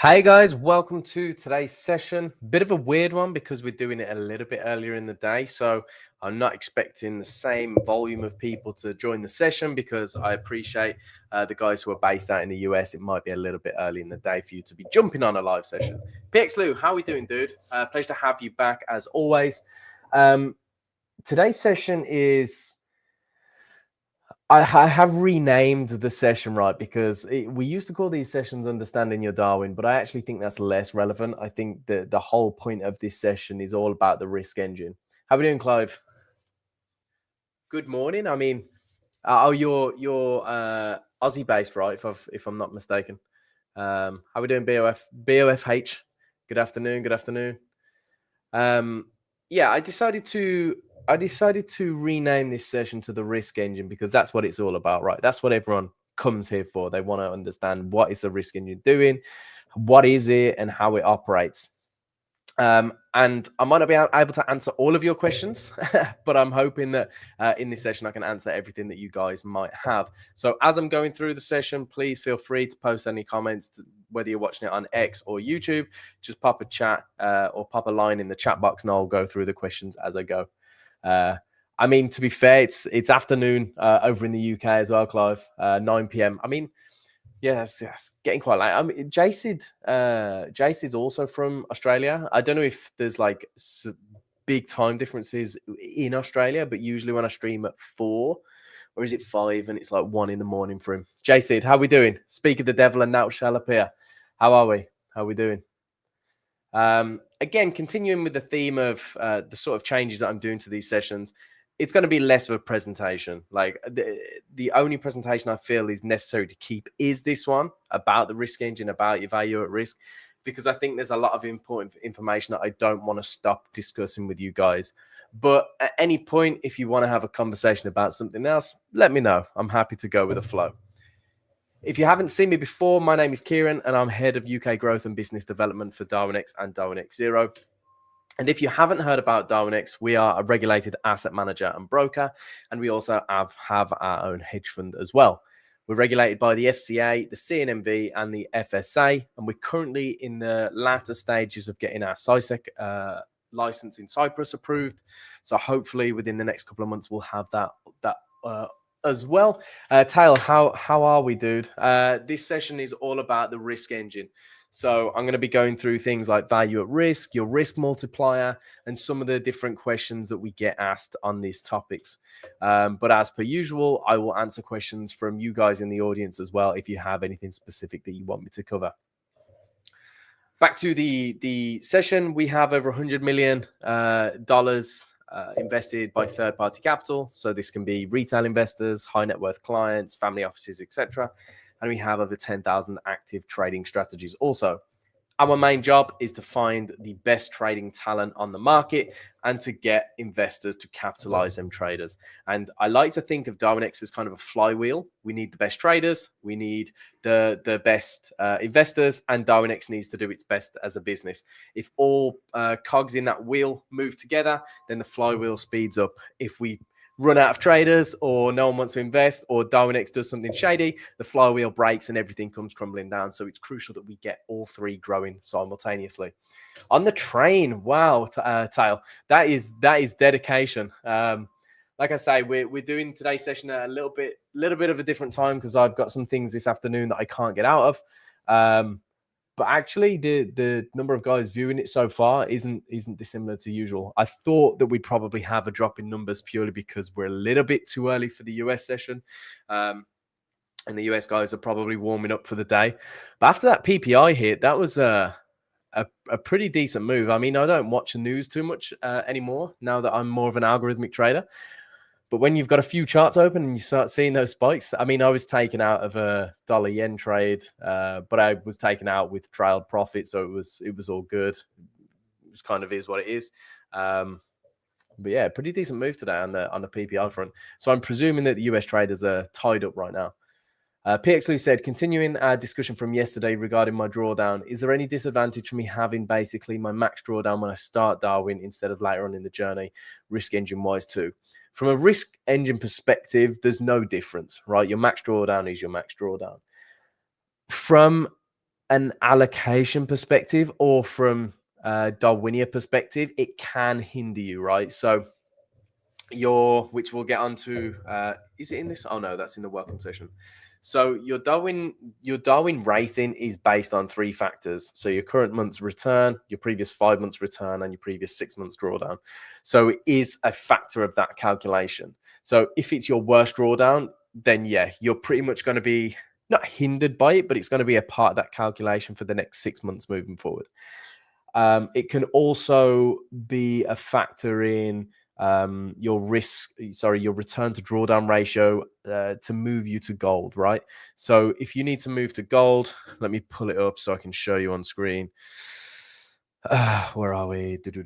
Hey guys, welcome to today's session. Bit of a weird one because we're doing it a little bit earlier in the day. So I'm not expecting the same volume of people to join the session because I appreciate the guys who are based out in the US. It might be a little bit early in the day for you to be jumping on a live session. PX Lou, how are we doing, dude? Pleasure to have you back as always. Today's session is... I have renamed the session, right, because we used to call these sessions Understanding Your Darwin, but I actually think that's less relevant. I think the whole point of this session is all about the risk engine. How are we doing, Clive? Good morning. I mean, you're Aussie based, right? If I'm not mistaken. How are we doing, BOFH? Good afternoon. Good afternoon. Yeah, I decided to rename this session to the risk engine because that's what it's all about, right? That's what everyone comes here for. They want to understand what is the risk engine doing, what is it, and how it operates. And I might not be able to answer all of your questions, but I'm hoping that in this session I can answer everything that you guys might have. So as I'm going through the session, please feel free to post any comments, whether you're watching it on X or YouTube. Just pop a chat or pop a line in the chat box and I'll go through the questions as I go. I mean, to be fair, it's afternoon over in the UK as well, Clive, 9 p.m. I mean, yeah, it's getting quite late. I mean, Jacid's also from Australia. I don't know if there's like big time differences in Australia, but usually when I stream at 4, or is it 5, and it's like 1 in the morning for him. Jacid, how we doing? Speak of the devil and now shall appear. How are we? How are we doing? Again, continuing with the theme of the sort of changes that I'm doing to these sessions, it's going to be less of a presentation. Like the only presentation I feel is necessary to keep is this one about the risk engine, about your value at risk, because I think there's a lot of important information that I don't want to stop discussing with you guys. But at any point, if you want to have a conversation about something else, let me know. I'm happy to go with the flow. If you haven't seen me before, my name is Kieran and I'm head of UK growth and business development for Darwinex and Darwinex Zero. And if you haven't heard about Darwinex, we are a regulated asset manager and broker, and we also have our own hedge fund as well. We're regulated by the FCA, the CNMV, and the FSA, and we're currently in the latter stages of getting our CISEC license in Cyprus approved. So hopefully within the next couple of months, we'll have that as well. Tail, how are we, dude? This session is all about the risk engine. So I'm going to be going through things like value at risk, your risk multiplier, and some of the different questions that we get asked on these topics. But as per usual, I will answer questions from you guys in the audience as well if you have anything specific that you want me to cover. Back to the session, we have over $100 million invested by third-party capital. So this can be retail investors, high net worth clients, family offices, etc. And we have over 10,000 active trading strategies also. Our main job is to find the best trading talent on the market and to get investors to capitalize them traders. And I like to think of Darwinex as kind of a flywheel. We need the best traders, we need the best investors, and Darwinex needs to do its best as a business. If all cogs in that wheel move together, then the flywheel speeds up. If we run out of traders or no one wants to invest or Darwinex does something shady, the flywheel breaks and everything comes crumbling down. So it's crucial that we get all three growing simultaneously. On the train, wow, Tail, that is dedication. Like I say, we're doing today's session at a little bit of a different time because I've got some things this afternoon that I can't get out of. But actually, the number of guys viewing it so far isn't dissimilar to usual. I thought that we'd probably have a drop in numbers purely because we're a little bit too early for the US session. And the US guys are probably warming up for the day. But after that PPI hit, that was a pretty decent move. I mean, I don't watch the news too much anymore now that I'm more of an algorithmic trader. But when you've got a few charts open and you start seeing those spikes, I mean, I was taken out of a dollar-yen trade, but I was taken out with trailed profit, so it was all good. It just kind of is what it is. But yeah, pretty decent move today on the PPI front. So I'm presuming that the US traders are tied up right now. PXLU said, continuing our discussion from yesterday regarding my drawdown, is there any disadvantage for me having basically my max drawdown when I start Darwin instead of later on in the journey, risk engine wise too? From a risk engine perspective, there's no difference, right? Your max drawdown is your max drawdown. From an allocation perspective or from a Darwinian perspective, it can hinder you, right? So which we'll get onto, is it in this? Oh no, that's in the welcome session. So your Darwin rating is based on three factors. So your current month's return, your previous 5 months return, and your previous 6 months drawdown. So it is a factor of that calculation. So if it's your worst drawdown, then yeah, you're pretty much going to be not hindered by it, but it's going to be a part of that calculation for the next 6 months moving forward. It can also be a factor in your return to drawdown ratio to move you to gold, right? So if you need to move to gold, let me pull it up so I can show you on screen. Where are we? Let's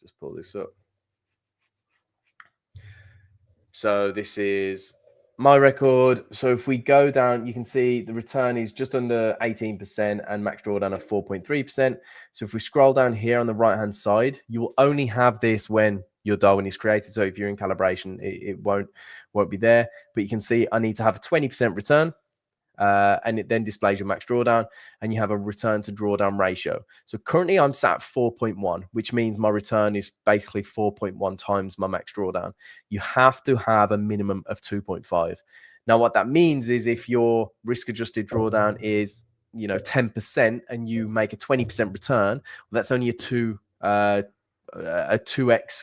just pull this up. So this is my record. So if we go down, you can see the return is just under 18% and max drawdown of 4.3%. So if we scroll down here on the right-hand side, you will only have this when your Darwin is created. So if you're in calibration, it won't be there. But you can see I need to have a 20% return. And it then displays your max drawdown, and you have a return to drawdown ratio. So currently I'm sat at 4.1, which means my return is basically 4.1 times my max drawdown. You have to have a minimum of 2.5. Now, what that means is if your risk adjusted drawdown is 10% and you make a 20% return, well, that's only a 2x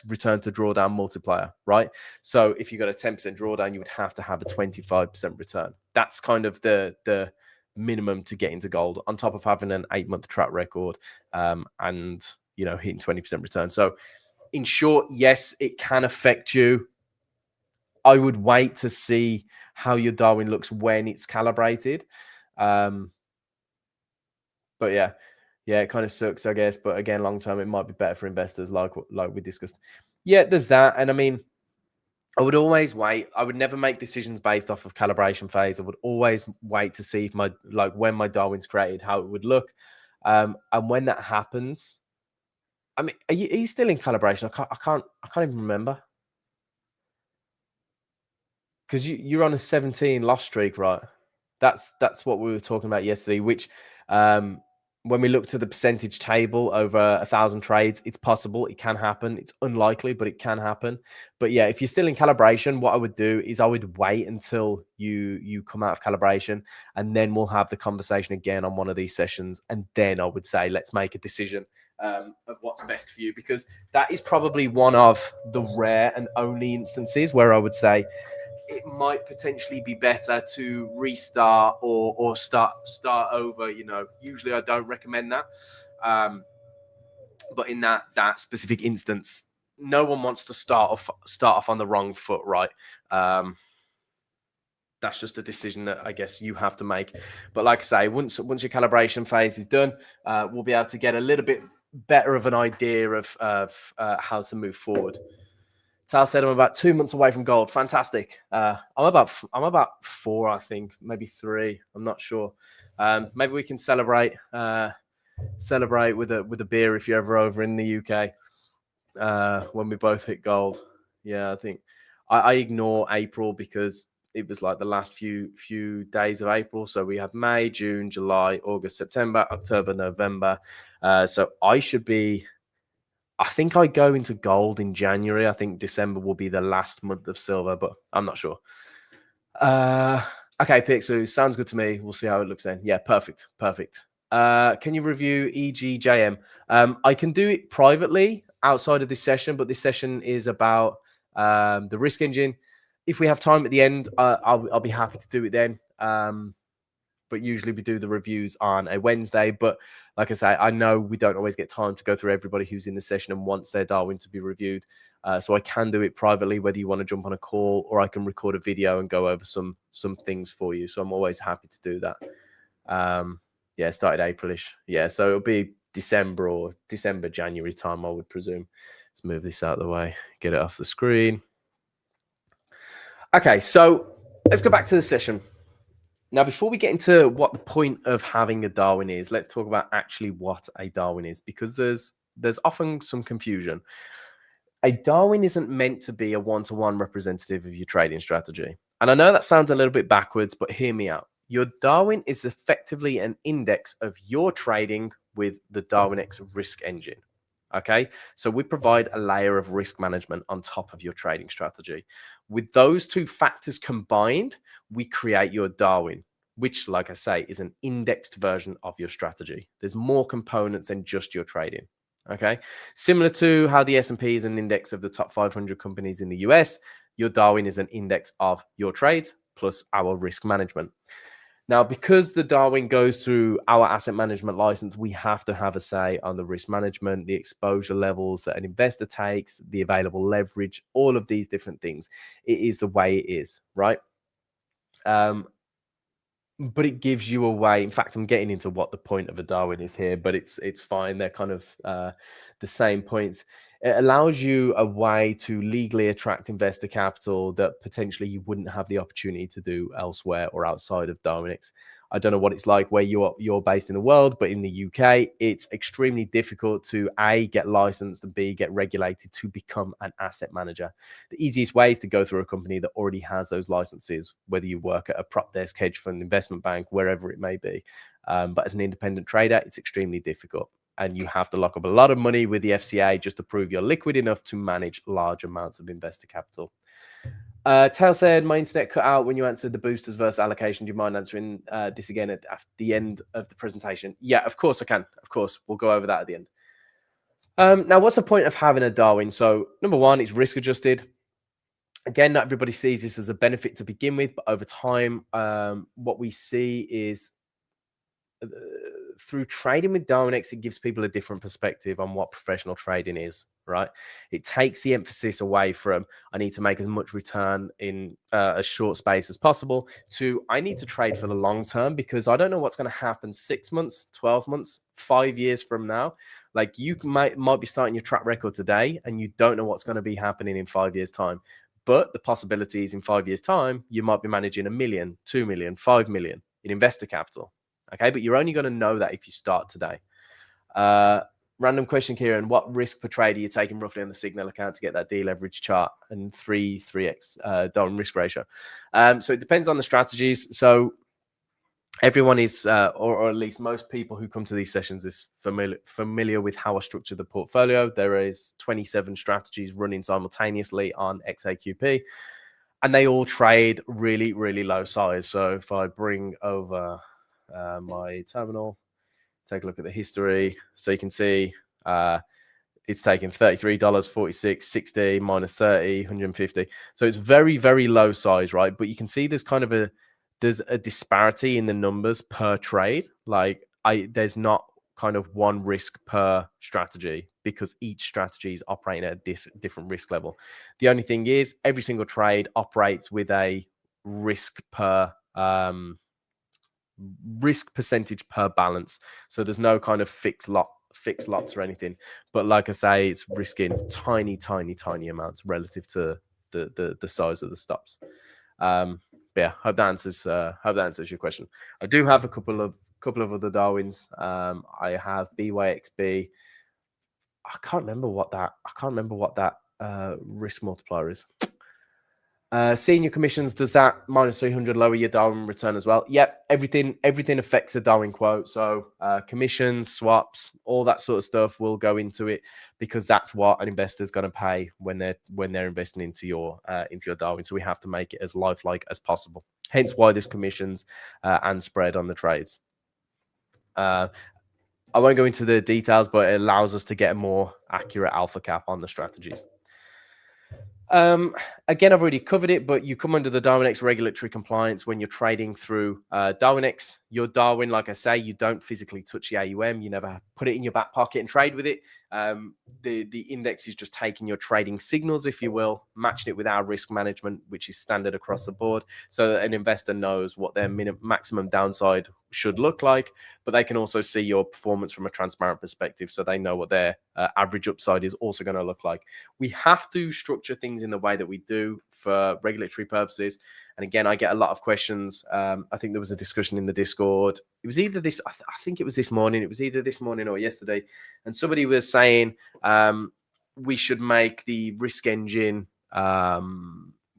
return to drawdown multiplier, right? So if you got a 10% drawdown, you would have to have a 25% return. That's kind of the minimum to get into gold, on top of having an 8-month track record and hitting 20% return. So in short, yes, it can affect you. I would wait to see how your Darwin looks when it's calibrated. But yeah, it kind of sucks, I guess. But again, long term, it might be better for investors, like we discussed. Yeah, there's that. And I mean, I would always wait. I would never make decisions based off of calibration phase. I would always wait to see if when my Darwin's created, how it would look. And when that happens, I mean, are you still in calibration? I can't even remember. Because you're on a 17 loss streak, right? That's what we were talking about yesterday, which when we look to the percentage table over 1,000 trades, it's possible. It can happen. It's unlikely, but it can happen. But yeah, if you're still in calibration, what I would do is I would wait until you come out of calibration, and then we'll have the conversation again on one of these sessions. And then I would say, let's make a decision of what's best for you, because that is probably one of the rare and only instances where I would say it might potentially be better to restart or start over. Usually I don't recommend that. But in that specific instance, no one wants to start off on the wrong foot, right? That's just a decision that I guess you have to make. But like I say, once your calibration phase is done, we'll be able to get a little bit better of an idea of how to move forward. Tal said I'm about 2 months away from gold. Fantastic. I'm about 4, I think, maybe 3. I'm not sure. Maybe we can celebrate with a beer if you're ever over in the UK when we both hit gold. Yeah, I think I ignore April because it was like the last few days of April. So we have May, June, July, August, September, October, November. So I think I go into gold in January. I think December will be the last month of silver, but I'm not sure. Okay, Pixu, sounds good to me. We'll see how it looks then. Yeah, perfect. Can you review EGJM? I can do it privately outside of this session, but this session is about the risk engine. If we have time at the end, I'll be happy to do it then. But usually we do the reviews on a Wednesday. But like I say, I know we don't always get time to go through everybody who's in the session and wants their Darwin to be reviewed. So I can do it privately, whether you want to jump on a call, or I can record a video and go over some things for you. So I'm always happy to do that. Yeah, started Aprilish. Yeah, so it'll be December, January time, I would presume. Let's move this out of the way, get it off the screen. Okay, so let's go back to the session. Now, before we get into what the point of having a Darwin is, let's talk about actually what a Darwin is, because there's often some confusion. A Darwin isn't meant to be a one-to-one representative of your trading strategy. And I know that sounds a little bit backwards, but hear me out. Your Darwin is effectively an index of your trading with the Darwinex risk engine. Okay, so we provide a layer of risk management on top of your trading strategy. With those two factors combined, we create your Darwin, which, like I say, is an indexed version of your strategy. There's more components than just your trading. Okay, similar to how the S&P is an index of the top 500 companies in the US, your Darwin is an index of your trades plus our risk management. Now, because the Darwin goes through our asset management license, we have to have a say on the risk management, the exposure levels that an investor takes, the available leverage, all of these different things. It is the way it is, right? But it gives you a way. In fact, I'm getting into what the point of a Darwin is here, but it's fine. They're kind of the same points. It allows you a way to legally attract investor capital that potentially you wouldn't have the opportunity to do elsewhere or outside of Darwinex. I don't know what it's like where you're based in the world, but in the UK, it's extremely difficult to A, get licensed, and B, get regulated to become an asset manager. The easiest way is to go through a company that already has those licenses, whether you work at a prop desk, hedge fund, investment bank, wherever it may be. But as an independent trader, it's extremely difficult. And you have to lock up a lot of money with the FCA just to prove you're liquid enough to manage large amounts of investor capital. Tail said, my internet cut out when you answered the boosters versus allocation. Do you mind answering this again at the end of the presentation? Yeah, of course I can. Of course, we'll go over that at the end. Now, what's the point of having a Darwin? So, number one, it's risk adjusted. Again, not everybody sees this as a benefit to begin with, but over time, what we see is through trading with Darwinex, it gives people a different perspective on what professional trading is, right? It takes the emphasis away from, I need to make as much return in a short space as possible, to, I need to trade for the long term because I don't know what's going to happen 6 months, 12 months, 5 years from now. Like you might be starting your track record today and you don't know what's going to be happening in 5 years' time. But the possibilities in 5 years' time, you might be managing 1 million, 2 million, 5 million in investor capital. Okay, but you're only going to know that if you start today. Random question, Kieran. What risk per trade are you taking roughly on the Signal account to get that deleverage chart and 3x Darwin risk ratio? So it depends on the strategies. So everyone is, or at least most people who come to these sessions is familiar with how I structure the portfolio. There is 27 strategies running simultaneously on XAQP, and they all trade really, really low size. So if I bring over my terminal, take a look at the history. So you can see it's taken $33, 46, 60, minus 30, 150. So it's very, very low size, right? But you can see there's a disparity in the numbers per trade. Like there's not kind of one risk per strategy because each strategy is operating at a different risk level. The only thing is every single trade operates with a risk per risk percentage per balance. So there's no kind of fixed lots or anything. But like I say, it's risking tiny amounts relative to the size of the stops. Yeah, hope that answers your question. I do have a couple of other Darwins. I have BYXB. I can't remember what that risk multiplier is. Senior commissions, does that minus 300 lower your Darwin return as well? Yep, everything affects the Darwin quote. So commissions, swaps, all that sort of stuff will go into it because that's what an investor is going to pay when they're investing into your Darwin. So we have to make it as lifelike as possible. Hence why there's commissions and spread on the trades. I won't go into the details, but it allows us to get a more accurate alpha cap on the strategies. Again, I've already covered it, but you come under the Darwinex regulatory compliance when you're trading through Darwinex. Your Darwin, like I say, you don't physically touch the AUM. You never put it in your back pocket and trade with it. The index is just taking your trading signals, if you will, matching it with our risk management, which is standard across the board, so that an investor knows what their maximum downside should look like, but they can also see your performance from a transparent perspective, so they know what their average upside is also going to look like. We have to structure things in the way that we do for regulatory purposes. And again, I get a lot of questions. I think there was a discussion in the Discord. It was either this, I think it was this morning. It was either this morning or yesterday. And somebody was saying we should make the risk engine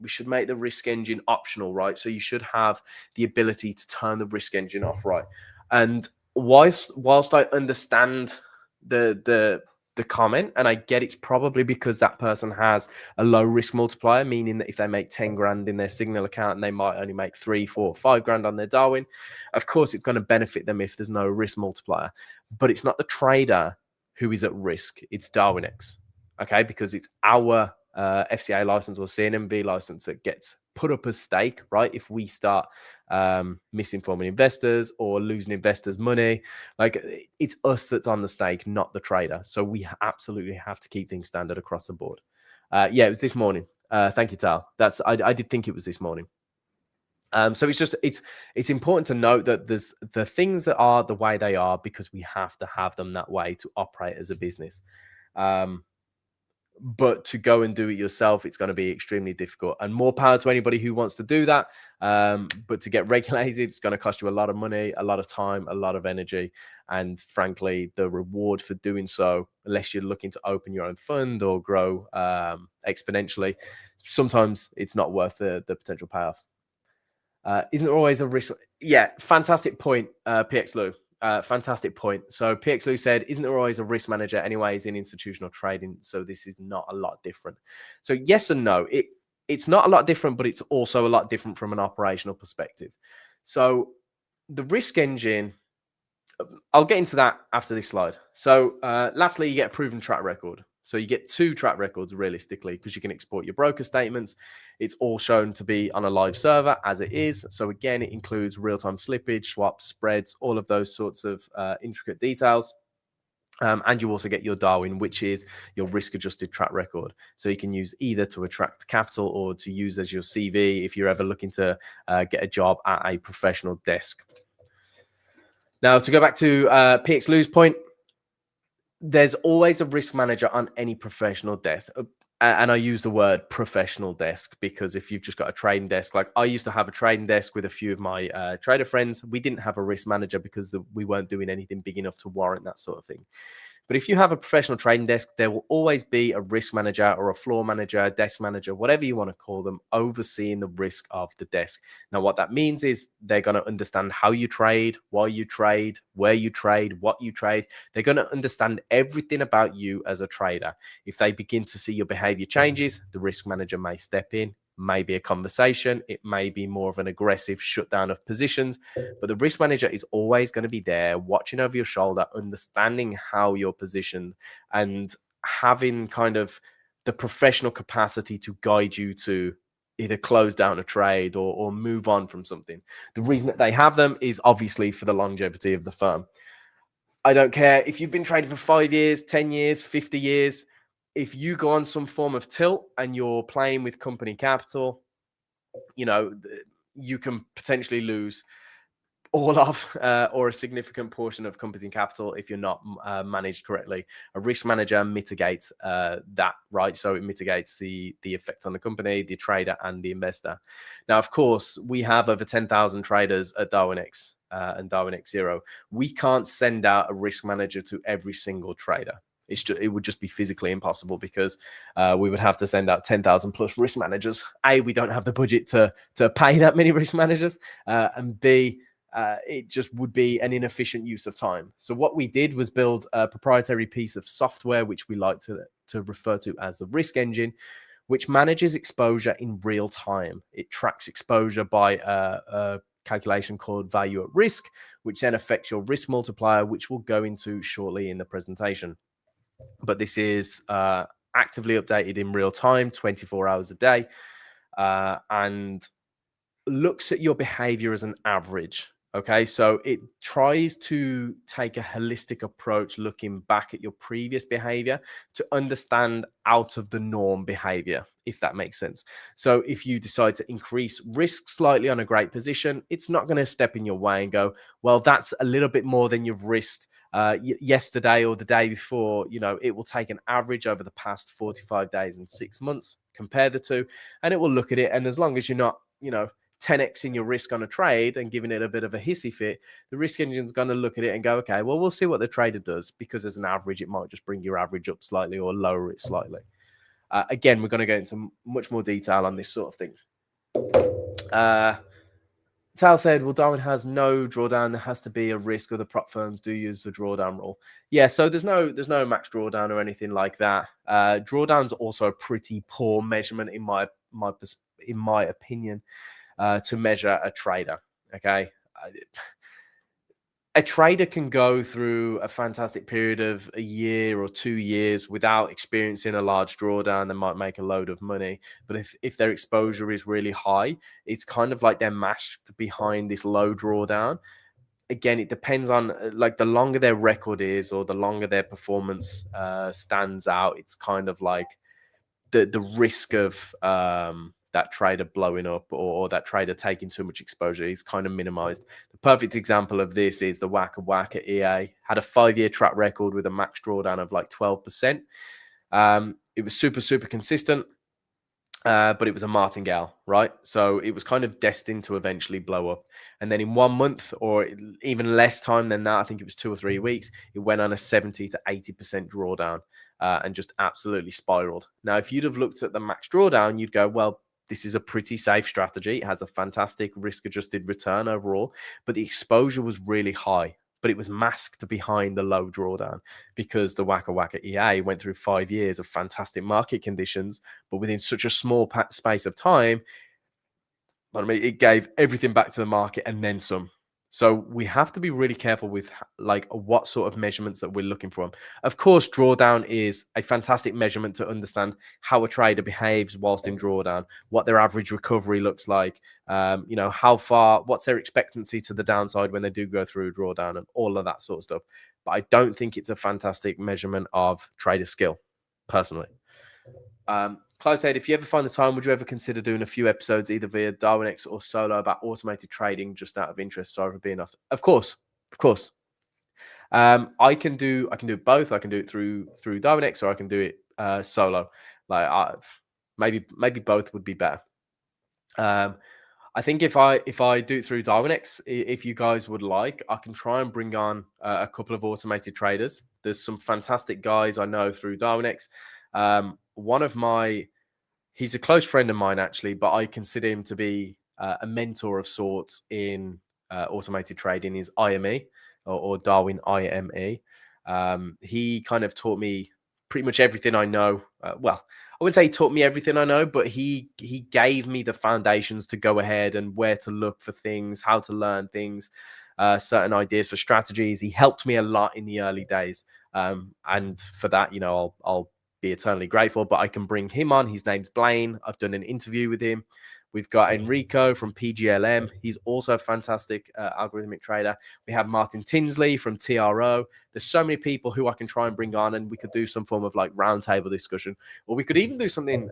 we should make the risk engine optional, right? So you should have the ability to turn the risk engine off, right? And whilst I understand the comment, and I get it's probably because that person has a low risk multiplier, meaning that if they make 10 grand in their Signal account and they might only make 3, 4, 5 grand on their Darwin, of course it's going to benefit them if there's no risk multiplier. But it's not the trader who is at risk, it's Darwinex, okay? Because it's our FCA license or CNMV license that gets put up as stake, right? If we start misinforming investors or losing investors' money, like it's us that's on the stake, not the trader. So we absolutely have to keep things standard across the board. Yeah, it was this morning. Thank you, Tal. I did think it was this morning. So it's important to note that there's the things that are the way they are because we have to have them that way to operate as a business. But to go and do it yourself, it's going to be extremely difficult, and more power to anybody who wants to do that. But to get regulated, it's going to cost you a lot of money, a lot of time, a lot of energy. And frankly, the reward for doing so, unless you're looking to open your own fund or grow exponentially, sometimes it's not worth the potential payoff. Isn't there always a risk? Yeah, fantastic point, PX Lou. Fantastic point. So PX Lou said, isn't there always a risk manager anyways in institutional trading? So this is not a lot different. So yes and no. It's not a lot different, but it's also a lot different from an operational perspective. So the risk engine, I'll get into that after this slide. So lastly, you get a proven track record. So you get 2 track records realistically because you can export your broker statements. It's all shown to be on a live server as it is. So again, it includes real-time slippage, swaps, spreads, all of those sorts of intricate details. And you also get your Darwin, which is your risk-adjusted track record. So you can use either to attract capital or to use as your CV if you're ever looking to get a job at a professional desk. Now, to go back to PX Lou's point, there's always a risk manager on any professional desk. And I use the word professional desk because if you've just got a trading desk, like I used to have a trading desk with a few of my trader friends, we didn't have a risk manager because we weren't doing anything big enough to warrant that sort of thing. But if you have a professional trading desk, there will always be a risk manager or a floor manager, a desk manager, whatever you want to call them, overseeing the risk of the desk. Now, what that means is they're going to understand how you trade, why you trade, where you trade, what you trade. They're going to understand everything about you as a trader. If they begin to see your behavior changes, the risk manager may step in. Maybe a conversation, it may be more of an aggressive shutdown of positions, but the risk manager is always going to be there watching over your shoulder, understanding how you're positioned and having kind of the professional capacity to guide you to either close down a trade or move on from something. The reason that they have them is obviously for the longevity of the firm. I don't care if you've been trading for 5 years, 10 years, 50 years. If you go on some form of tilt and you're playing with company capital, you know, you can potentially lose all of or a significant portion of company capital if you're not managed correctly. A risk manager mitigates that, right? So it mitigates the effect on the company, the trader, and the investor. Now, of course, we have over 10,000 traders at Darwinex and Darwinex Zero. We can't send out a risk manager to every single trader. It would just be physically impossible because we would have to send out 10,000 plus risk managers. A, we don't have the budget to pay that many risk managers, and B, it just would be an inefficient use of time. So what we did was build a proprietary piece of software, which we like to refer to as the risk engine, which manages exposure in real time. It tracks exposure by a calculation called value at risk, which then affects your risk multiplier, which we'll go into shortly in the presentation. But this is actively updated in real time, 24 hours a day, and looks at your behavior as an average. Okay, so it tries to take a holistic approach looking back at your previous behavior to understand out of the norm behavior, if that makes sense. So if you decide to increase risk slightly on a great position, it's not going to step in your way and go, well, that's a little bit more than you've risked yesterday or the day before. You know, it will take an average over the past 45 days and 6 months, compare the two, and it will look at it. And as long as you're not, 10x in your risk on a trade and giving it a bit of a hissy fit, the risk engine's going to look at it and go, okay, well, we'll see what the trader does, because as an average, it might just bring your average up slightly or lower it slightly. Again, we're going to go into much more detail on this sort of thing. Tal said, well, Darwin has no drawdown. There has to be a risk, or the prop firms do use the drawdown rule. Yeah, so there's no max drawdown or anything like that. Drawdown's also a pretty poor measurement in my opinion to measure a trader. Okay. A trader can go through a fantastic period of a year or 2 years without experiencing a large drawdown. They might make a load of money, but if their exposure is really high, it's kind of like they're masked behind this low drawdown. Again, it depends on like the longer their record is or the longer their performance stands out. It's kind of like the risk of that trader blowing up or that trader taking too much exposure is kind of minimized. The perfect example of this is the Whacker Whack at EA. Had a 5-year track record with a max drawdown of like 12%. It was super consistent, but it was a martingale, right? So it was kind of destined to eventually blow up. And then in 1 month or even less time than that, I think it was 2 or 3 weeks, it went on a 70 to 80% drawdown and just absolutely spiraled. Now, if you'd have looked at the max drawdown, you'd go, well, this is a pretty safe strategy. It has a fantastic risk-adjusted return overall, but the exposure was really high. But it was masked behind the low drawdown because the Whacker Whacker EA went through 5 years of fantastic market conditions, but within such a small space of time, it gave everything back to the market and then some. So we have to be really careful with like what sort of measurements that we're looking for. Of course, drawdown is a fantastic measurement to understand how a trader behaves whilst in drawdown, what their average recovery looks like, how far, what's their expectancy to the downside when they do go through a drawdown and all of that sort of stuff. But I don't think it's a fantastic measurement of trader skill, personally. Clive said, if you ever find the time, would you ever consider doing a few episodes either via Darwinex or solo about automated trading just out of interest? Sorry for being off. Of course. I can do both. I can do it through Darwinex, or I can do it solo. Like maybe both would be better. I think if I do it through Darwinex, if you guys would like, I can try and bring on a couple of automated traders. There's some fantastic guys I know through Darwinex. He's a close friend of mine actually, but I consider him to be a mentor of sorts in automated trading. Is IME or Darwin IME. He kind of taught me pretty much everything I know. Well, I wouldn't say he taught me everything I know, but he gave me the foundations to go ahead and where to look for things, how to learn things, certain ideas for strategies. He helped me a lot in the early days, and for that, I'll be eternally grateful. But I can bring him on. His name's Blaine. I've done an interview with him. We've got Enrico from PGLM. He's also a fantastic algorithmic trader. We have Martin Tinsley from TRO. There's so many people who I can try and bring on, and we could do some form of like roundtable discussion, or we could even do something.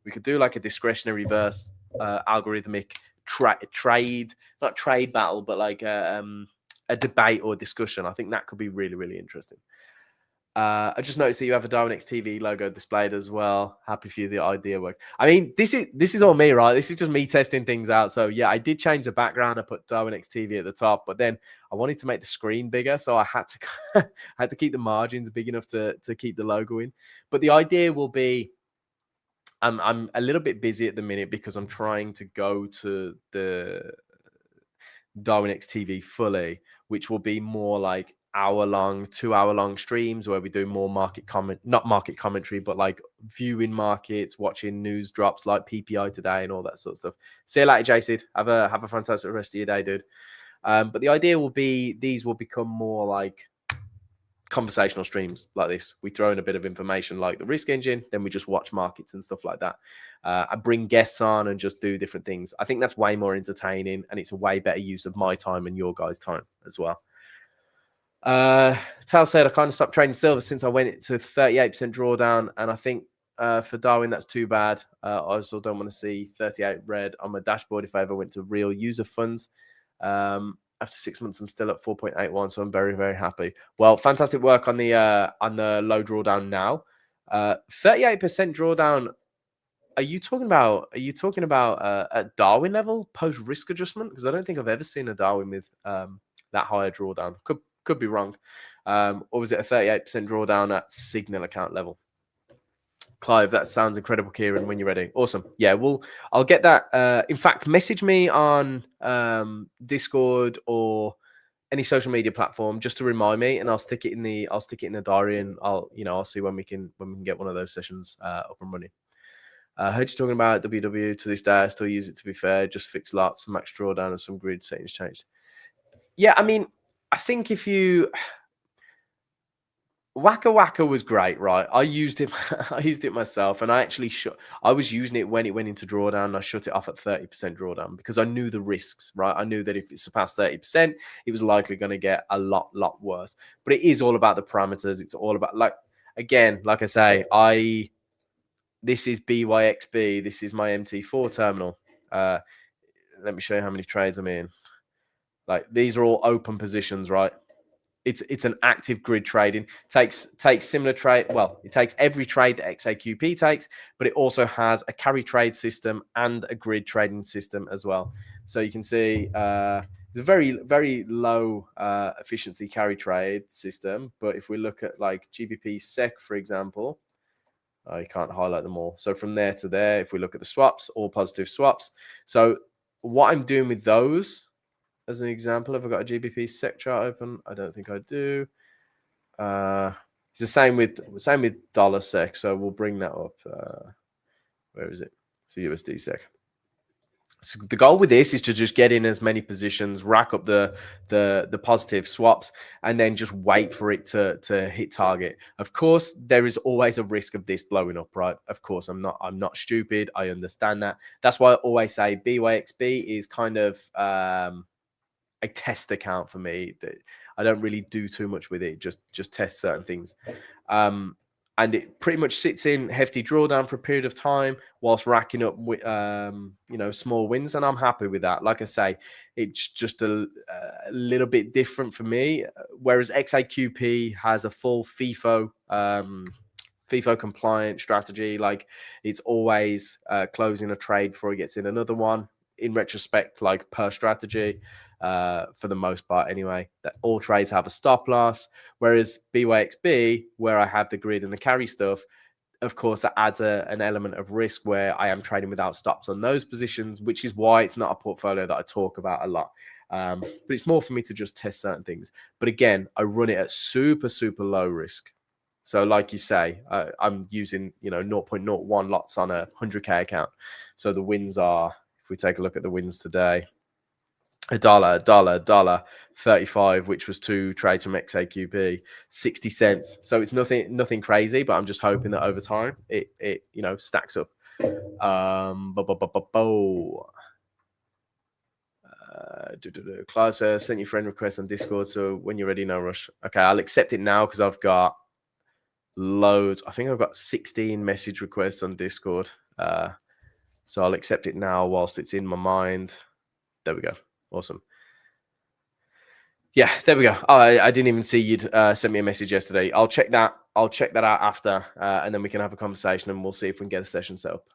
We could do like a discretionary versus algorithmic trade, not trade battle, but like a debate or discussion. I think that could be really, really interesting. I just noticed that you have a Darwinex TV logo displayed as well. Happy for you, the idea works. I mean, this is all me, right? This is just me testing things out. So yeah, I did change the background. I put Darwinex TV at the top, but then I wanted to make the screen bigger, so I had to keep the margins big enough to keep the logo in. But the idea will be, I'm a little bit busy at the minute because I'm trying to go to the Darwinex TV fully, which will be more like 2-hour-long streams where we do more not market commentary, but like viewing markets, watching news drops like PPI today and all that sort of stuff. See you later, JC. Have a fantastic rest of your day, dude. But the idea will be these will become more like conversational streams like this. We throw in a bit of information like the risk engine, then we just watch markets and stuff like that. I bring guests on and just do different things. I think that's way more entertaining, and it's a way better use of my time and your guys' time as well. Tal said, I kind of stopped trading silver since I went to 38% drawdown, and I think for Darwin that's too bad. I also don't want to see 38 red on my dashboard if I ever went to real user funds. After 6 months, I'm still at 4.81, so I'm very, very happy. Well, fantastic work on the low drawdown now. 38% drawdown. Are you talking about at Darwin level post risk adjustment? Because I don't think I've ever seen a Darwin with that higher drawdown. Could be wrong. Or was it a 38% drawdown at Signal account level? Clive, that sounds incredible, Kieran. When you're ready, awesome. Yeah, I'll get that. In fact, message me on Discord or any social media platform just to remind me, and I'll stick it in the diary, and I'll see when we can get one of those sessions up and running. Heard you talking about WW to this day. I still use it, to be fair. Just fix lots, max drawdown, and some grid settings changed. Yeah, I mean, I think if you Waka Waka was great, right? I used it. I used it myself, and I actually I was using it when it went into drawdown. And I shut it off at 30% drawdown because I knew the risks, right? I knew that if it surpassed 30%, it was likely going to get a lot worse. But it is all about the parameters. It's all about, like I say, this is BYXB. This is my MT4 terminal. Let me show you how many trades I'm in. Like, these are all open positions, right? It's an active grid trading. Takes similar trade. Well, it takes every trade that XAQP takes, but it also has a carry trade system and a grid trading system as well. So you can see it's a very low efficiency carry trade system. But if we look at like GBP SEC, for example, you can't highlight them all. So from there to there, if we look at the swaps, all positive swaps. So what I'm doing with those, as an example, have I got a GBP SEC chart open? I don't think I do. It's the same with dollar SEC. So we'll bring that up. Where is it? It's the USD SEC. So the goal with this is to just get in as many positions, rack up the positive swaps, and then just wait for it to hit target. Of course, there is always a risk of this blowing up, right? Of course, I'm not stupid. I understand that. That's why I always say BYXB is kind of a test account for me. That I don't really do too much with it. Just test certain things. And it pretty much sits in hefty drawdown for a period of time whilst racking up small wins, and I'm happy with that. Like I say, it's just a little bit different for me. Whereas XAQP has a full FIFO compliant strategy. Like, it's always closing a trade before it gets in another one. In retrospect, like per strategy, for the most part anyway, that all trades have a stop loss. Whereas BYXB, where I have the grid and the carry stuff, of course, that adds an element of risk where I am trading without stops on those positions, which is why it's not a portfolio that I talk about a lot. But it's more for me to just test certain things. But again, I run it at super low risk. So like you say, I'm using 0.01 lots on a 100K account. So the wins are, if we take a look at the wins today, $1, 35, which was 2 trades from XAQP, 60 cents. So it's nothing crazy, but I'm just hoping that over time it stacks up. Clive says, sent your friend request on Discord, so when you're ready, no rush. Okay, I'll accept it now because I've got loads. I think I've got 16 message requests on Discord. So I'll accept it now whilst it's in my mind. There we go. Awesome. Yeah, there we go. Oh, I didn't even see you'd sent me a message yesterday. I'll check that out after, and then we can have a conversation and we'll see if we can get a session set up.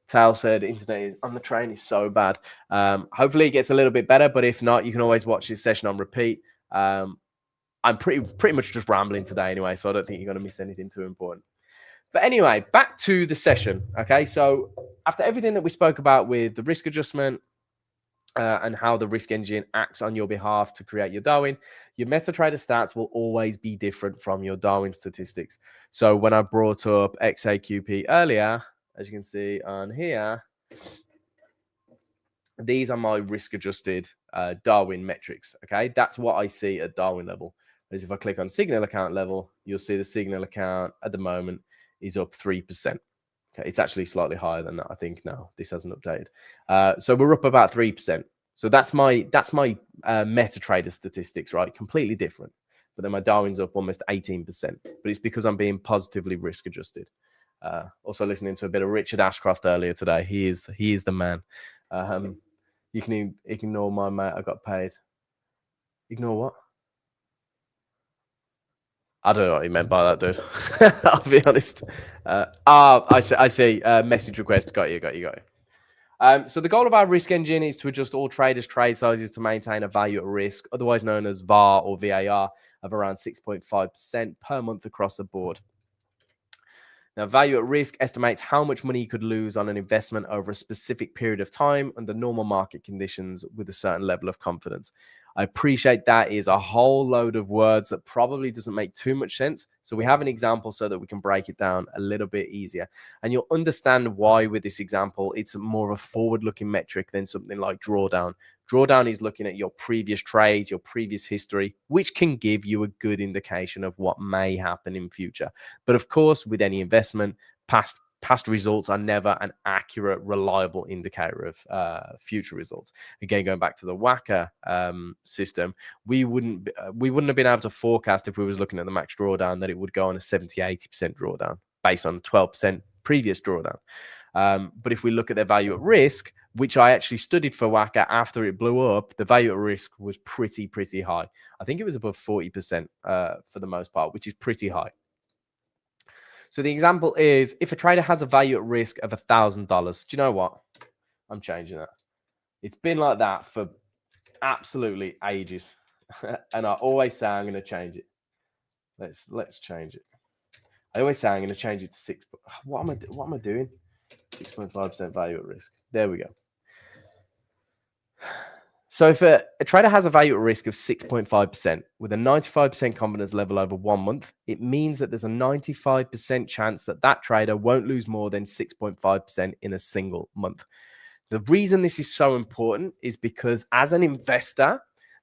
Tal said internet on the train is so bad. Hopefully it gets a little bit better, but if not, you can always watch this session on repeat. I'm pretty much just rambling today anyway, so I don't think you're going to miss anything too important. But anyway, back to the session. Okay, so after everything that we spoke about with the risk adjustment, and how the risk engine acts on your behalf to create your Darwin, your MetaTrader stats will always be different from your Darwin statistics. So when I brought up XAQP earlier, as you can see on here, these are my risk-adjusted Darwin metrics. Okay, that's what I see at Darwin level. As if I click on Signal account level, you'll see the Signal account at the moment is up 3%. Okay, it's actually slightly higher than that, I think, now. This hasn't updated. So we're up about 3%. So that's my MetaTrader statistics, right? Completely different. But then my Darwin's up almost 18%. But it's because I'm being positively risk adjusted. Also listening to a bit of Richard Ashcroft earlier today. He is the man. You can ignore my mate. I got paid. Ignore what? I don't know what he meant by that, dude. I'll be honest. I see. Message request. Got you. So the goal of our risk engine is to adjust all traders' trade sizes to maintain a value at risk, otherwise known as VAR or VAR, of around 6.5% per month across the board. Now, value at risk estimates how much money you could lose on an investment over a specific period of time under normal market conditions with a certain level of confidence. I appreciate that is a whole load of words that probably doesn't make too much sense. So we have an example so that we can break it down a little bit easier. And you'll understand why with this example, it's more of a forward-looking metric than something like drawdown. Drawdown is looking at your previous trades, your previous history, which can give you a good indication of what may happen in future. But of course, with any investment, past results are never an accurate, reliable indicator of future results. Again, going back to the Wacker system, we wouldn't have been able to forecast if we was looking at the max drawdown that it would go on a 70-80% drawdown based on 12% previous drawdown. But if we look at their value at risk, which I actually studied for Wacker after it blew up, the value at risk was pretty high. I think it was above 40% for the most part, which is pretty high. So the example is, if a trader has a value at risk of $1,000, do you know what? I'm changing that. It's been like that for absolutely ages. And I always say I'm going to change it. Let's change it. I always say I'm going to change it to 6. What am I doing? 6.5% value at risk. There we go. So if a trader has a value at risk of 6.5% with a 95% confidence level over 1 month, it means that there's a 95% chance that that trader won't lose more than 6.5% in a single month. The reason this is so important is because as an investor,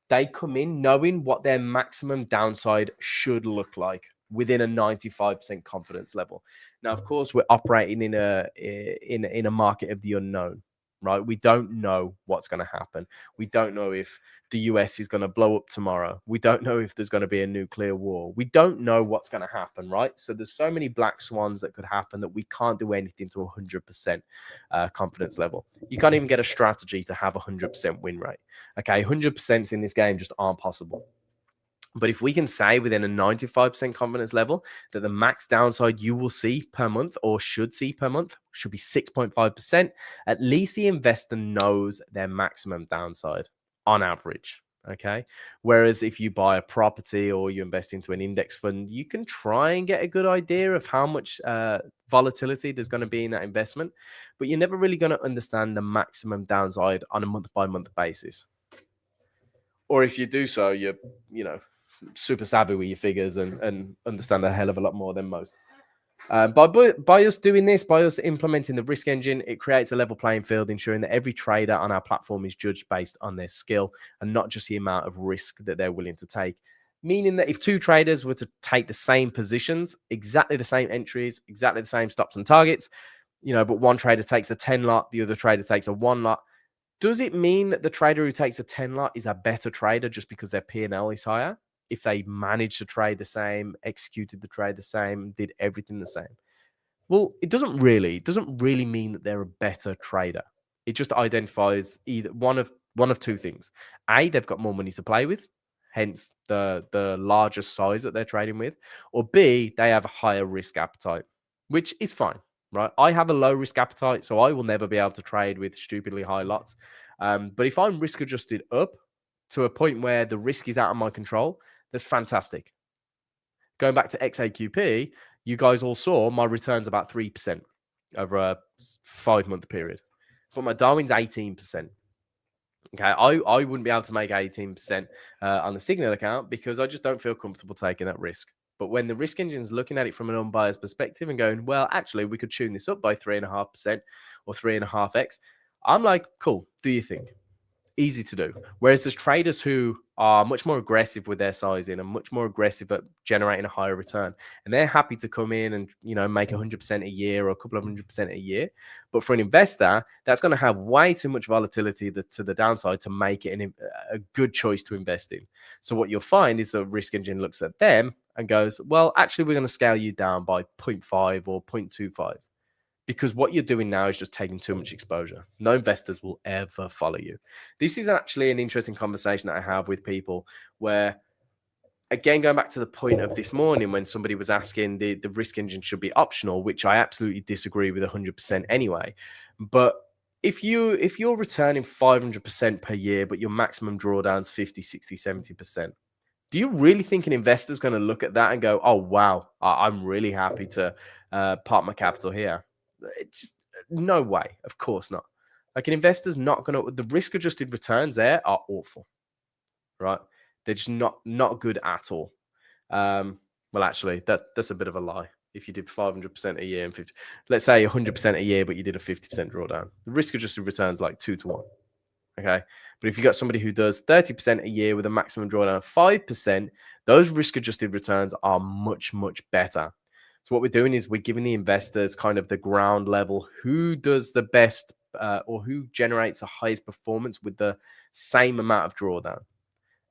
they come in knowing what their maximum downside should look like within a 95% confidence level. Now, of course, we're operating in a market of the unknown. Right? We don't know what's going to happen. We don't know if the US is going to blow up tomorrow. We don't know if there's going to be a nuclear war. We don't know what's going to happen, right? So there's so many black swans that could happen that we can't do anything to 100% confidence level. You can't even get a strategy to have a 100% win rate. Okay, 100% in this game just aren't possible. But if we can say within a 95% confidence level that the max downside you will see per month or should see per month should be 6.5%, at least the investor knows their maximum downside on average. Okay. Whereas if you buy a property or you invest into an index fund, you can try and get a good idea of how much volatility there's going to be in that investment, but you're never really going to understand the maximum downside on a month-by-month basis. Or if you do so, you're super savvy with your figures and understand a hell of a lot more than most. By us doing this, by us implementing the risk engine, it creates a level playing field, ensuring that every trader on our platform is judged based on their skill and not just the amount of risk that they're willing to take. Meaning that if two traders were to take the same positions, exactly the same entries, exactly the same stops and targets, but one trader takes a 10 lot, the other trader takes a 1 lot, does it mean that the trader who takes a 10 lot is a better trader just because their P&L is higher? If they managed to trade the same, executed the trade the same, did everything the same? Well, it doesn't really mean that they're a better trader. It just identifies either one of two things. A, they've got more money to play with, hence the larger size that they're trading with, or B, they have a higher risk appetite, which is fine, right? I have a low risk appetite, so I will never be able to trade with stupidly high lots. But if I'm risk adjusted up to a point where the risk is out of my control, that's fantastic. Going back to XAQP, you guys all saw my return's about 3% over a 5-month period. But my Darwin's 18%. Okay, I wouldn't be able to make 18% on the Signal account because I just don't feel comfortable taking that risk. But when the risk engine's looking at it from an unbiased perspective and going, well, actually, we could tune this up by 3.5% or 3.5x, I'm like, cool, do you think? Easy to do. Whereas there's traders who are much more aggressive with their sizing and much more aggressive at generating a higher return. And they're happy to come in and, make 100% a year or a couple of 100% a year. But for an investor, that's going to have way too much volatility to the downside to make it a good choice to invest in. So what you'll find is the risk engine looks at them and goes, well, actually, we're going to scale you down by 0.5 or 0.25. Because what you're doing now is just taking too much exposure. No investors will ever follow you. This is actually an interesting conversation that I have with people where, again, going back to the point of this morning when somebody was asking the risk engine should be optional, which I absolutely disagree with 100% anyway. But if you're returning 500% per year, but your maximum drawdown's 50, 60, 70%, Do you really think an investor is going to look at that and go, "Oh wow, I'm really happy to park my capital here"? It's just, no way. Of course not. Like an investor's not going to. The risk-adjusted returns there are awful, right? They're just not good at all. Well, actually, that's a bit of a lie. If you did 500% a year and 50, let's say 100% a year, but you did a 50% drawdown, the risk-adjusted returns like 2 to 1. Okay. But if you got somebody who does 30% a year with a maximum drawdown of 5%, those risk adjusted returns are much, much better. So what we're doing is we're giving the investors kind of the ground level, who does the best or who generates the highest performance with the same amount of drawdown.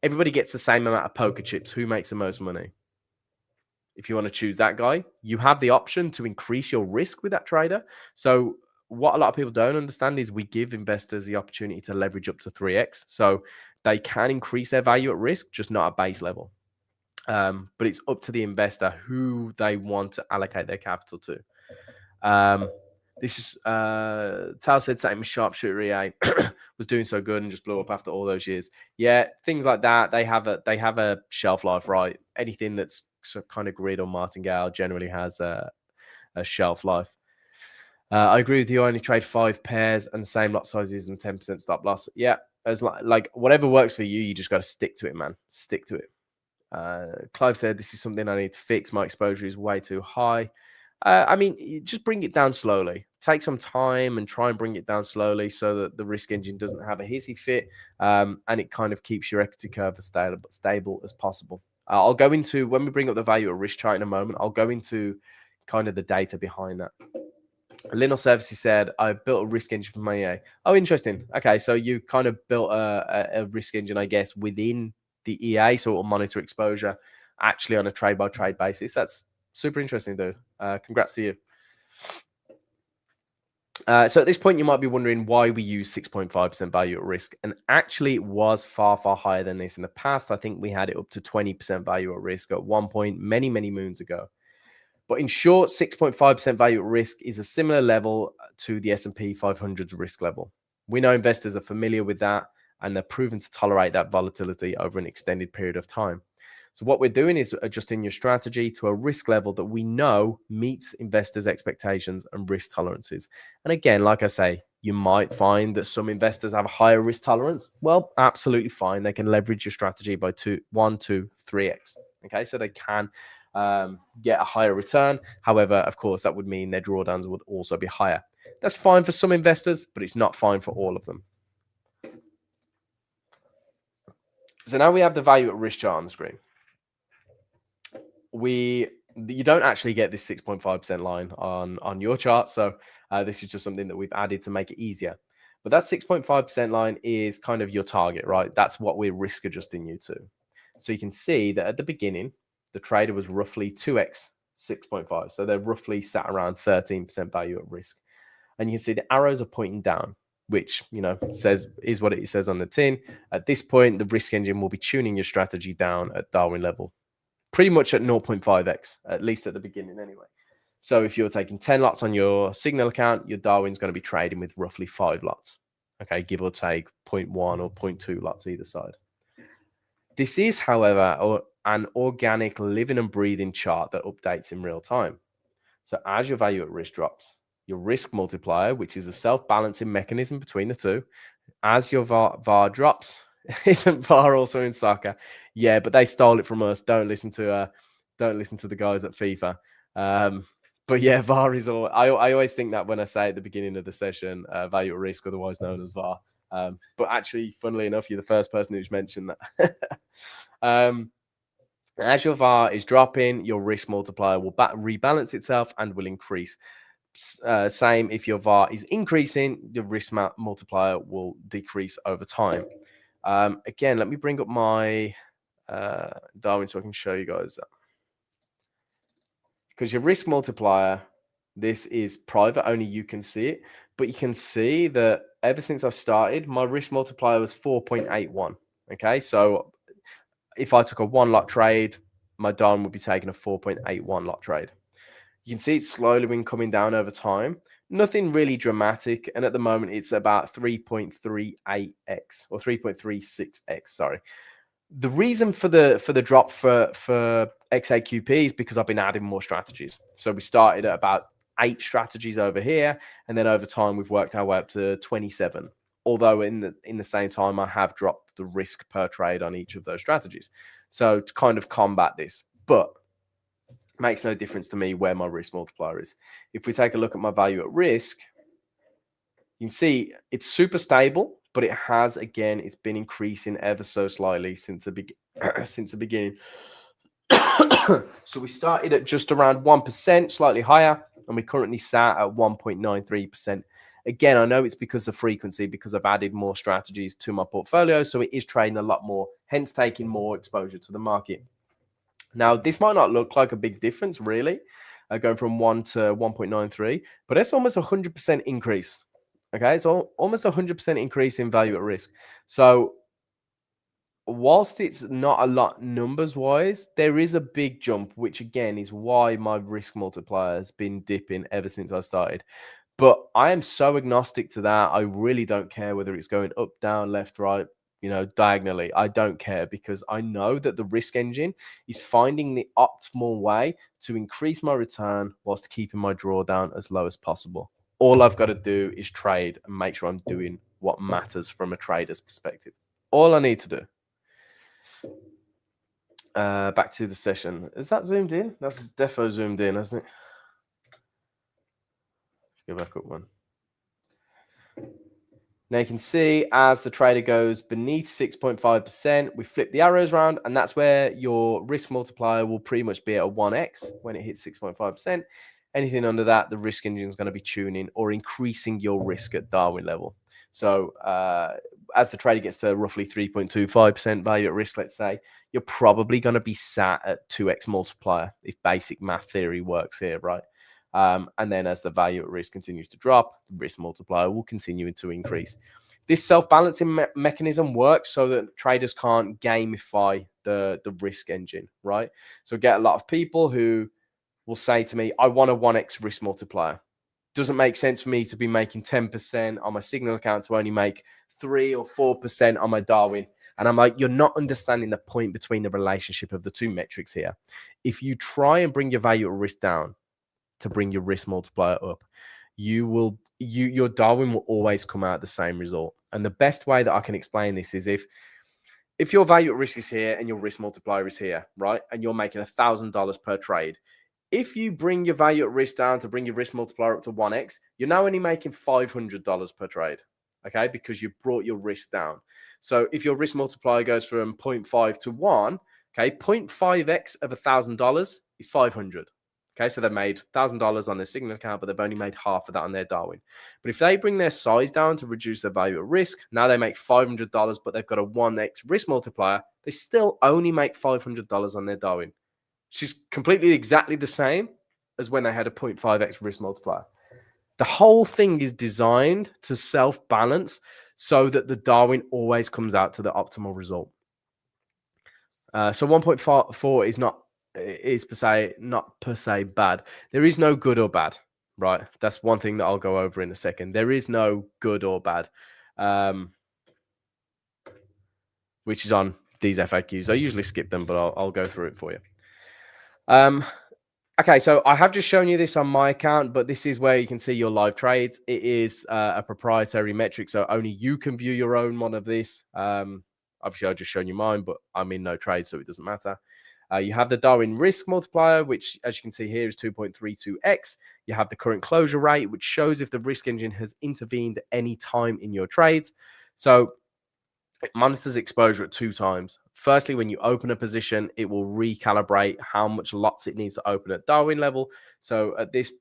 Everybody gets the same amount of poker chips. Who makes the most money? If you want to choose that guy, you have the option to increase your risk with that trader. So what a lot of people don't understand is we give investors the opportunity to leverage up to 3x. So they can increase their value at risk, just not at base level. But it's up to the investor who they want to allocate their capital to. This is Tal said same as Sharpshooter EA was doing so good and just blew up after all those years. Yeah, things like that. They have a shelf life, right? Anything that's kind of grid or martingale generally has a shelf life. I agree with you. I only trade 5 pairs and the same lot sizes and 10% stop loss. Yeah, as like whatever works for you, you just got to stick to it, man. Stick to it. Clive said, this is something I need to fix. My exposure is way too high. I mean, just bring it down slowly. Take some time and try and bring it down slowly so that the risk engine doesn't have a hissy fit and it kind of keeps your equity curve as stable as possible. I'll go into, when we bring up the value at risk chart in a moment, I'll go into kind of the data behind that. Linux Services said, I built a risk engine for my EA. Oh, interesting. Okay, so you kind of built a risk engine, I guess, within the EA, so it'll monitor exposure actually on a trade-by-trade basis. That's super interesting, dude. Congrats to you. So at this point, you might be wondering why we use 6.5% value at risk. And actually, it was far, far higher than this in the past. I think we had it up to 20% value at risk at one point many, many moons ago. But in short, 6.5% value at risk is a similar level to the S&P 500's risk level. We know investors are familiar with that, and they're proven to tolerate that volatility over an extended period of time. So what we're doing is adjusting your strategy to a risk level that we know meets investors' expectations and risk tolerances. And again, like I say, you might find that some investors have a higher risk tolerance. Well, absolutely fine. They can leverage your strategy by 1, 2, 3x. Okay, so they can get a higher return. However, of course, that would mean their drawdowns would also be higher. That's fine for some investors, but it's not fine for all of them. So now we have the value at risk chart on the screen. You don't actually get this 6.5% line on your chart. So this is just something that we've added to make it easier. But that 6.5% line is kind of your target, right? That's what we're risk adjusting you to. So you can see that at the beginning, the trader was roughly 2x 6.5. So they're roughly sat around 13% value at risk. And you can see the arrows are pointing down, which, you know, is what it says on the tin. At this point, the risk engine will be tuning your strategy down at Darwin level, pretty much at 0.5x, at least at the beginning anyway. So if you're taking 10 lots on your Signal account, your Darwin's going to be trading with roughly 5 lots. Okay, give or take 0.1 or 0.2 lots either side. This is, however, an organic living and breathing chart that updates in real time. So as your value at risk drops, your risk multiplier, which is the self-balancing mechanism between the two, as your VAR drops, isn't VAR also in soccer? Yeah, but they stole it from us. Don't listen to the guys at FIFA. But yeah, VAR is all. I always think that when I say at the beginning of the session, value at risk, otherwise known as VAR. But actually, funnily enough, you're the first person who's mentioned that. As your VAR is dropping, your risk multiplier will rebalance itself and will increase. Same if your VAR is increasing, your risk multiplier will decrease over time. Again, let me bring up my Darwin so I can show you guys that. Because your risk multiplier, this is private, only you can see it. But you can see that ever since I've started, my risk multiplier was 4.81. Okay, so if I took a 1 lot trade, my Darwin would be taking a 4.81 lot trade. You can see it's slowly been coming down over time. Nothing really dramatic. And at the moment, it's about 3.38x or 3.36x, sorry. The reason for the drop for XAQP is because I've been adding more strategies. So we started at about 8 strategies over here, and then over time we've worked our way up to 27. Although in the same time I have dropped the risk per trade on each of those strategies. So to kind of combat this, but it makes no difference to me where my risk multiplier is. If we take a look at my value at risk, you can see it's super stable, but it has, again, it's been increasing ever so slightly since the beginning. So we started at just around 1%, slightly higher, and we currently sat at 1.93%. Again, I know it's because of frequency, because I've added more strategies to my portfolio, so it is trading a lot more, hence taking more exposure to the market. Now, this might not look like a big difference, really, going from 1 to 1.93, but it's almost 100% increase. Okay, so almost 100% increase in value at risk. So whilst it's not a lot numbers wise, there is a big jump, which again is why my risk multiplier has been dipping ever since I started. But I am so agnostic to that. I really don't care whether it's going up, down, left, right, diagonally. I don't care, because I know that the risk engine is finding the optimal way to increase my return whilst keeping my drawdown as low as possible. All I've got to do is trade and make sure I'm doing what matters from a trader's perspective. All I need to do. Back to the session. Is that zoomed in? That's defo zoomed in, hasn't it? Let's go back up one. Now you can see as the trader goes beneath 6.5%, we flip the arrows around, and that's where your risk multiplier will pretty much be at a 1x when it hits 6.5%. Anything under that, the risk engine is going to be tuning or increasing your risk at Darwin level. So as the trader gets to roughly 3.25% value at risk, let's say, you're probably going to be sat at 2x multiplier if basic math theory works here, right? And then as the value at risk continues to drop, the risk multiplier will continue to increase. This self-balancing mechanism works so that traders can't gamify the risk engine, right? So get a lot of people who will say to me, I want a 1x risk multiplier. Doesn't make sense for me to be making 10% on my Signal account to only make 3 or 4% on my Darwin. And I'm like, you're not understanding the point between the relationship of the two metrics here. If you try and bring your value at risk down to bring your risk multiplier up, your Darwin will always come out the same result. And the best way that I can explain this is if your value at risk is here and your risk multiplier is here, right? And you're making $1,000 per trade. If you bring your value at risk down to bring your risk multiplier up to 1x, you're now only making $500 per trade, okay? Because you brought your risk down. So if your risk multiplier goes from 0.5 to 1, okay, 0.5x of $1,000 is 500. Okay, so they've made $1,000 on their Signal account, but they've only made half of that on their Darwin. But if they bring their size down to reduce their value at risk, now they make $500, but they've got a 1x risk multiplier, they still only make $500 on their Darwin. She's completely exactly the same as when they had a 0.5x risk multiplier. The whole thing is designed to self-balance so that the Darwin always comes out to the optimal result. So 1.4 is not per se bad. There is no good or bad, right? That's one thing that I'll go over in a second. There is no good or bad, which is on these FAQs. I usually skip them, but I'll go through it for you. Okay, so I have just shown you this on my account, but this is where you can see your live trades. It is a proprietary metric, so only you can view your own one of this. Obviously, I've just shown you mine, but I'm in no trade, so it doesn't matter. You have the Darwin risk multiplier, which, as you can see here, is 2.32x. You have the current closure rate, which shows if the risk engine has intervened at any time in your trades. So it monitors exposure at 2 times. Firstly, when you open a position, it will recalibrate how much lots it needs to open at Darwin level. So at this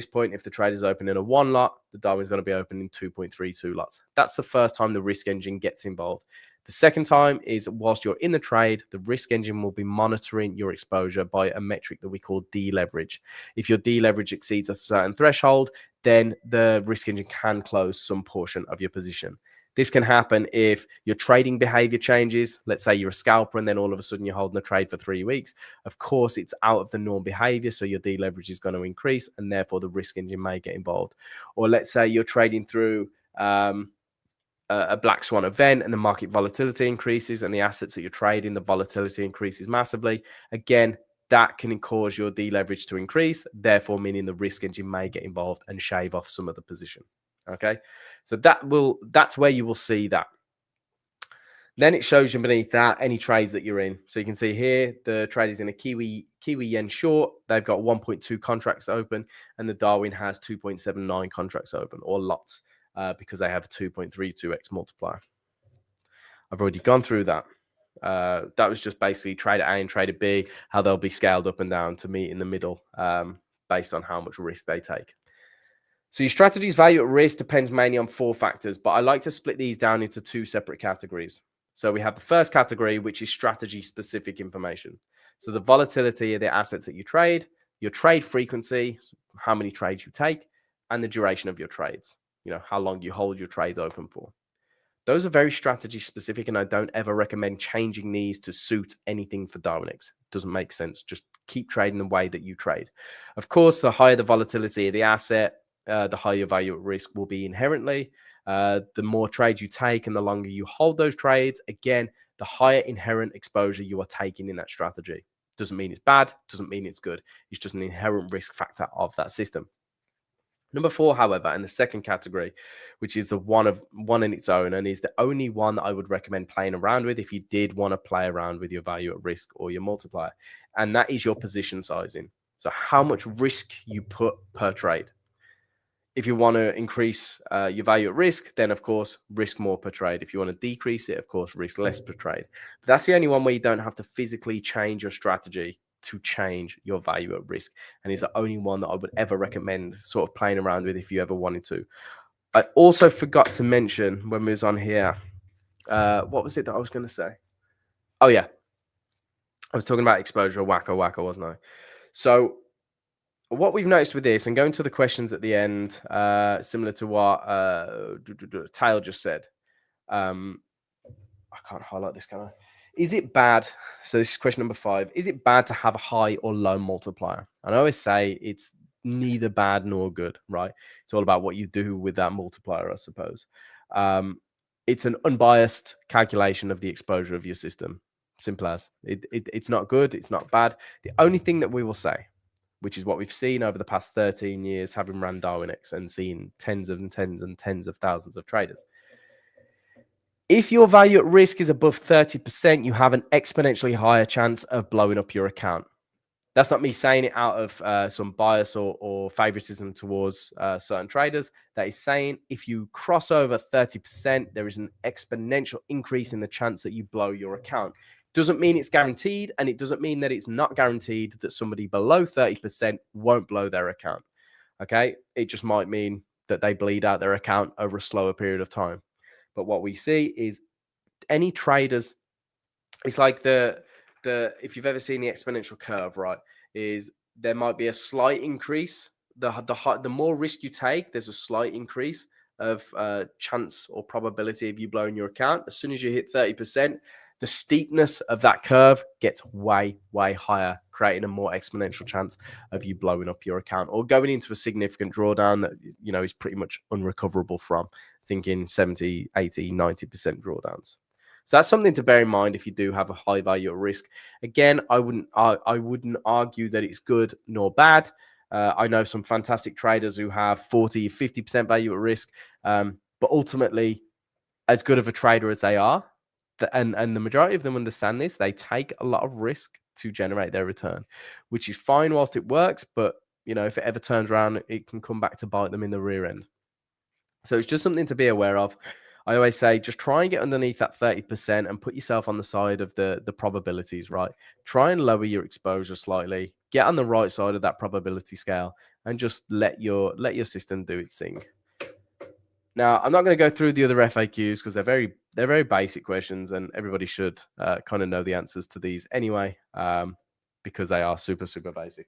point, if the trade is opening a 1 lot, the Darwin is going to be opening 2.32 lots. That's the first time the risk engine gets involved. The second time is whilst you're in the trade, the risk engine will be monitoring your exposure by a metric that we call deleverage. If your deleverage exceeds a certain threshold, then the risk engine can close some portion of your position. This can happen if your trading behavior changes. Let's say you're a scalper and then all of a sudden you're holding a trade for 3 weeks. Of course, it's out of the norm behavior, so your deleverage is going to increase and therefore the risk engine may get involved. Or let's say you're trading through a black swan event and the market volatility increases and the assets that you're trading, the volatility increases massively, again, that can cause your deleverage to increase, therefore meaning the risk engine may get involved and shave off some of the position. Okay, so that's where you will see that. Then it shows you beneath that any trades that you're in. So you can see here the trade is in a Kiwi yen short. They've got 1.2 contracts open, and the Darwin has 2.79 contracts open, or lots, because they have a 2.32x multiplier. I've already gone through that. That was just basically trader A and trader B, how they'll be scaled up and down to meet in the middle, based on how much risk they take. So your strategy's value at risk depends mainly on 4 factors, but I like to split these down into 2 separate categories. So we have the first category, which is strategy-specific information. So the volatility of the assets that you trade, your trade frequency, how many trades you take, and the duration of your trades. You know, how long you hold your trades open for. Those are very strategy-specific, and I don't ever recommend changing these to suit anything for Darwinex. It doesn't make sense. Just keep trading the way that you trade. Of course, the higher the volatility of the asset, the higher your value at risk will be inherently. The more trades you take and the longer you hold those trades, again, the higher inherent exposure you are taking in that strategy. Doesn't mean it's bad, doesn't mean it's good. It's just an inherent risk factor of that system. Number 4, however, and the second category, which is the one in its own, and is the only one that I would recommend playing around with if you did want to play around with your value at risk or your multiplier, and that is your position sizing. So how much risk you put per trade. If you want to increase your value at risk, then of course, risk more per trade. If you want to decrease it, of course, risk less per trade. But that's the only one where you don't have to physically change your strategy to change your value at risk. And it's the only one that I would ever recommend sort of playing around with if you ever wanted to. I also forgot to mention when we was on here, what was it that I was going to say? Oh, yeah. I was talking about exposure, wacko, wasn't I? So what we've noticed with this, and going to the questions at the end, similar to what Tail just said, I can't highlight this, can I? Is it bad? So this is question number 5. Is it bad to have a high or low multiplier? And I always say it's neither bad nor good, right? It's all about what you do with that multiplier, I suppose. It's an unbiased calculation of the exposure of your system. Simple as. It's not good. It's not bad. The only thing that we will say, which is what we've seen over the past 13 years, having ran Darwinex and seen tens and tens and tens of thousands of traders. If your value at risk is above 30%, you have an exponentially higher chance of blowing up your account. That's not me saying it out of some bias or favoritism towards certain traders. That is saying if you cross over 30%, there is an exponential increase in the chance that you blow your account. Doesn't mean it's guaranteed, and it doesn't mean that it's not guaranteed that somebody below 30% won't blow their account. Okay, it just might mean that they bleed out their account over a slower period of time. But what we see is any traders, it's like the if you've ever seen the exponential curve, right, is there might be a slight increase. The more risk you take, there's a slight increase of chance or probability of you blowing your account. As soon as you hit 30%, the steepness of that curve gets way, way higher, creating a more exponential chance of you blowing up your account or going into a significant drawdown that, you know, is pretty much unrecoverable from, thinking 70, 80, 90% drawdowns. So that's something to bear in mind if you do have a high value at risk. Again, I wouldn't argue that it's good nor bad. I know some fantastic traders who have 40, 50% value at risk, but ultimately, as good of a trader as they are, and the majority of them understand this, they take a lot of risk to generate their return, which is fine whilst it works. But, you know, if it ever turns around, it can come back to bite them in the rear end. So it's just something to be aware of. I always say, just try and get underneath that 30% and put yourself on the side of the probabilities, right? Try and lower your exposure slightly, get on the right side of that probability scale, and just let your system do its thing. Now, I'm not going to go through the other FAQs because they're very basic questions, and everybody should kind of know the answers to these anyway, because they are super, super basic.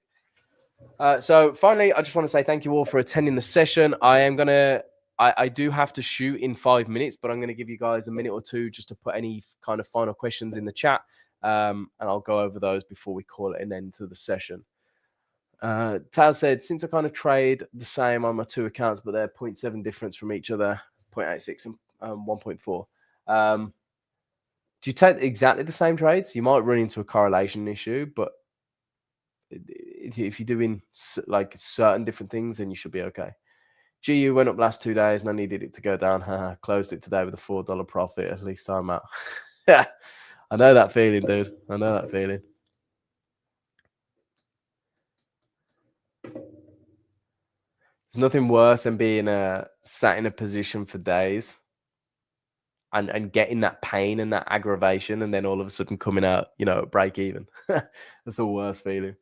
So finally, I just want to say thank you all for attending the session. I do have to shoot in 5 minutes, but I'm going to give you guys a minute or two just to put any kind of final questions in the chat, and I'll go over those before we call it an end to the session. Tal said, since I kind of trade the same on my 2 accounts, but they're 0.7 difference from each other, 0.86 1.4. Do you take exactly the same trades? You might run into a correlation issue, but if you're doing like certain different things, then you should be okay. GU went up last 2 days and I needed it to go down. Closed it today with a $4 profit. At least I'm out. Yeah, I know that feeling, dude. I know that feeling. There's nothing worse than being sat in a position for days and getting that pain and that aggravation, and then all of a sudden coming out, break even. That's the worst feeling.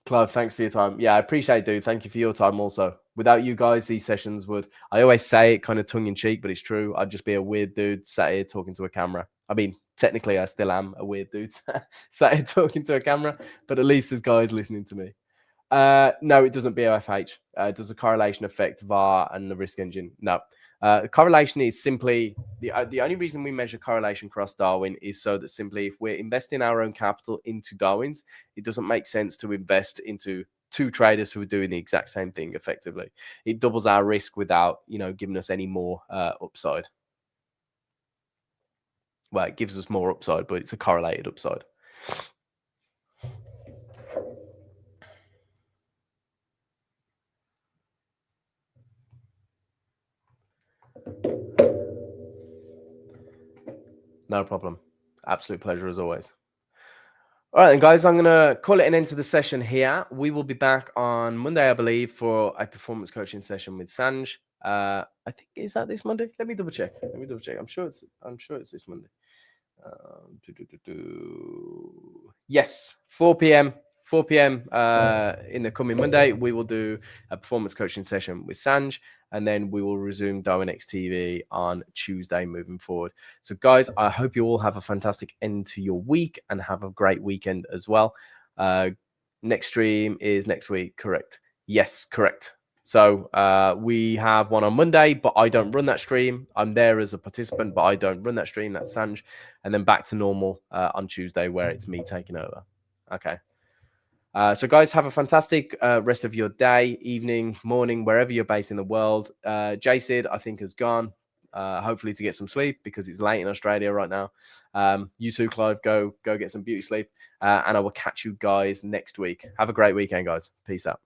Clive, thanks for your time. Yeah, I appreciate it, dude. Thank you for your time also. Without you guys, these sessions I always say it kind of tongue in cheek, but it's true. I'd just be a weird dude sat here talking to a camera. I mean, technically, I still am a weird dude sat here talking to a camera, but at least there's guys listening to me. No, it doesn't BOFH. Does the correlation affect VAR and the risk engine? No. Correlation is simply the only reason we measure correlation across Darwin is so that simply if we're investing our own capital into Darwin's, it doesn't make sense to invest into two traders who are doing the exact same thing effectively. It doubles our risk without, giving us any more upside. Well, it gives us more upside, but it's a correlated upside. No problem. Absolute pleasure as always. All right, then, guys, I'm going to call it an end to the session here. We will be back on Monday, I believe, for a performance coaching session with Sanj. I think, is that this Monday? Let me double check. I'm sure it's this Monday. Yes, 4 p.m. 4 p.m. In the coming Monday, we will do a performance coaching session with Sanj, and then we will resume Darwinex TV on Tuesday moving forward. So, guys, I hope you all have a fantastic end to your week and have a great weekend as well. Next stream is next week, correct? Yes, correct. So we have one on Monday, but I don't run that stream. I'm there as a participant, but I don't run that stream. That's Sanj. And then back to normal on Tuesday, where it's me taking over. Okay. So, guys, have a fantastic rest of your day, evening, morning, wherever you're based in the world. JSID, I think, has gone, hopefully to get some sleep because it's late in Australia right now. You too, Clive, go get some beauty sleep. And I will catch you guys next week. Have a great weekend, guys. Peace out.